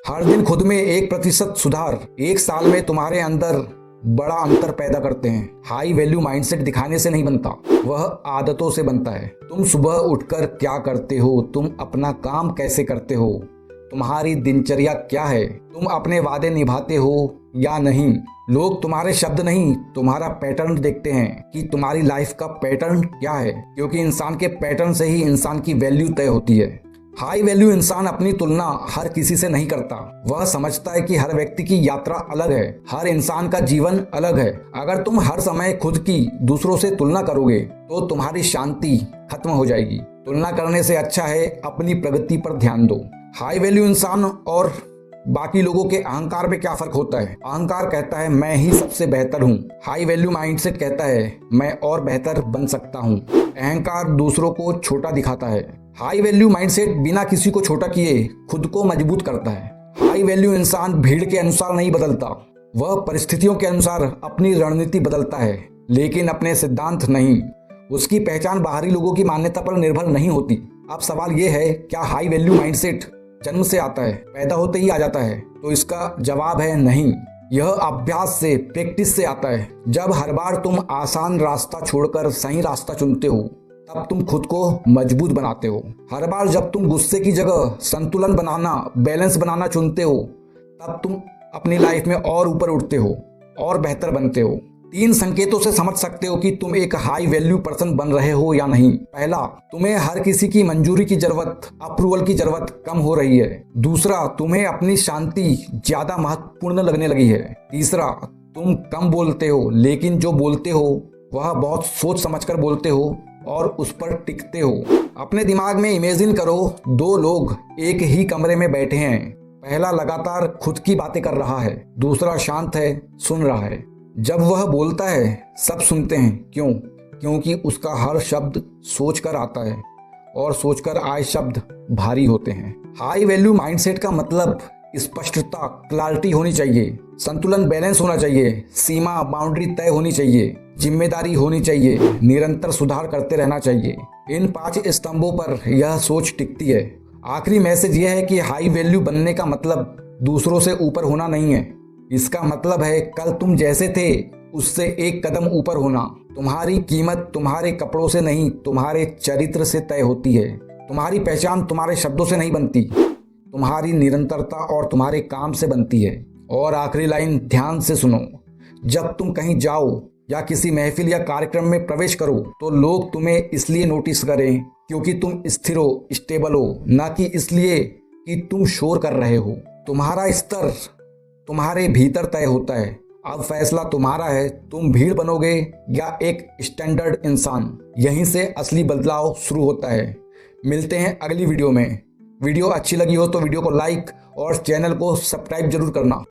हर दिन खुद में 1% सुधार एक साल में तुम्हारे अंदर बड़ा अंतर पैदा करते हैं। हाई वैल्यू माइंडसेट दिखाने से नहीं बनता, वह आदतों से बनता है। तुम सुबह उठकर क्या करते हो, तुम अपना काम कैसे करते हो, तुम्हारी दिनचर्या क्या है, तुम अपने वादे निभाते हो या नहीं। लोग तुम्हारे शब्द नहीं, तुम्हारा पैटर्न देखते हैं कि तुम्हारी लाइफ का पैटर्न क्या है, क्योंकि इंसान के पैटर्न से ही इंसान की वैल्यू तय होती है। हाई वैल्यू इंसान अपनी तुलना हर किसी से नहीं करता। वह समझता है कि हर व्यक्ति की यात्रा अलग है, हर इंसान का जीवन अलग है। अगर तुम हर समय खुद की दूसरों से तुलना करोगे तो तुम्हारी शांति खत्म हो जाएगी। तुलना करने से अच्छा है अपनी प्रगति पर ध्यान दो। हाई वैल्यू इंसान और बाकी लोगों के अहंकार में क्या फर्क होता है? अहंकार कहता है मैं ही सबसे बेहतर हूँ। हाई वैल्यू माइंडसेट कहता है मैं और बेहतर बन सकता हूँ। अहंकार दूसरों को छोटा दिखाता है। हाई वैल्यू माइंडसेट बिना किसी को छोटा किए खुद को मजबूत करता है। हाई वैल्यू इंसान भीड़ के अनुसार नहीं बदलता, वह परिस्थितियों के अनुसार अपनी रणनीति बदलता है, लेकिन अपने सिद्धांत नहीं। उसकी पहचान बाहरी लोगों की मान्यता पर निर्भर नहीं होती। अब सवाल यह है, क्या हाई वैल्यू माइंडसेट जन्म से आता है, पैदा होते ही आ जाता है? तो इसका जवाब है नहीं। यह अभ्यास से, प्रैक्टिस से आता है। जब हर बार तुम आसान रास्ता छोड़कर सही रास्ता चुनते हो तब तुम खुद को मजबूत बनाते हो। हर बार जब तुम गुस्से की जगह संतुलन बनाना, बैलेंस बनाना चुनते हो तब तुम अपनी लाइफ में और ऊपर उठते हो और बेहतर बनते हो। 3 संकेतों से समझ सकते हो कि तुम एक हाई वैल्यू पर्सन बन रहे हो या नहीं। पहला, तुम्हें हर किसी की मंजूरी की जरूरत, अप्रूवल की जरूरत कम हो रही है। दूसरा, तुम्हें अपनी शांति ज्यादा महत्वपूर्ण लगने लगी है। तीसरा, तुम कम बोलते हो, लेकिन जो बोलते हो वह बहुत सोच समझकर बोलते हो और उस पर टिकते हो। अपने दिमाग में इमेजिन करो 2 लोग एक ही कमरे में बैठे हैं। पहला लगातार खुद की बातें कर रहा है, दूसरा शांत है, सुन रहा है। जब वह बोलता है सब सुनते हैं। क्यों? क्योंकि उसका हर शब्द सोचकर आता है और सोचकर आए शब्द भारी होते हैं। हाई वैल्यू माइंडसेट का मतलब स्पष्टता, क्लैरिटी होनी चाहिए, संतुलन, बैलेंस होना चाहिए, सीमा, बाउंड्री तय होनी चाहिए, जिम्मेदारी होनी चाहिए, निरंतर सुधार करते रहना चाहिए। इन 5 स्तंभों पर यह सोच टिकती है। आखिरी मैसेज यह है कि हाई वैल्यू बनने का मतलब दूसरों से ऊपर होना नहीं है। इसका मतलब है कल तुम जैसे थे उससे एक कदम ऊपर होना। तुम्हारी कीमत तुम्हारे कपड़ों से नहीं, तुम्हारे चरित्र से तय होती है। तुम्हारी पहचान तुम्हारे शब्दों से नहीं बनती, तुम्हारी निरंतरता और तुम्हारे काम से बनती है। और आखिरी लाइन ध्यान से सुनो, जब तुम कहीं जाओ या किसी महफिल या कार्यक्रम में प्रवेश करो तो लोग तुम्हें इसलिए नोटिस करें क्योंकि तुम स्थिर हो, स्टेबल हो, ना कि इसलिए कि तुम शोर कर रहे हो। तुम्हारा स्तर तुम्हारे भीतर तय होता है। अब फैसला तुम्हारा है, तुम भीड़ बनोगे या एक स्टैंडर्ड इंसान। यहीं से असली बदलाव शुरू होता है। मिलते हैं अगली वीडियो में। वीडियो अच्छी लगी हो तो वीडियो को लाइक और चैनल को सब्सक्राइब जरूर करना।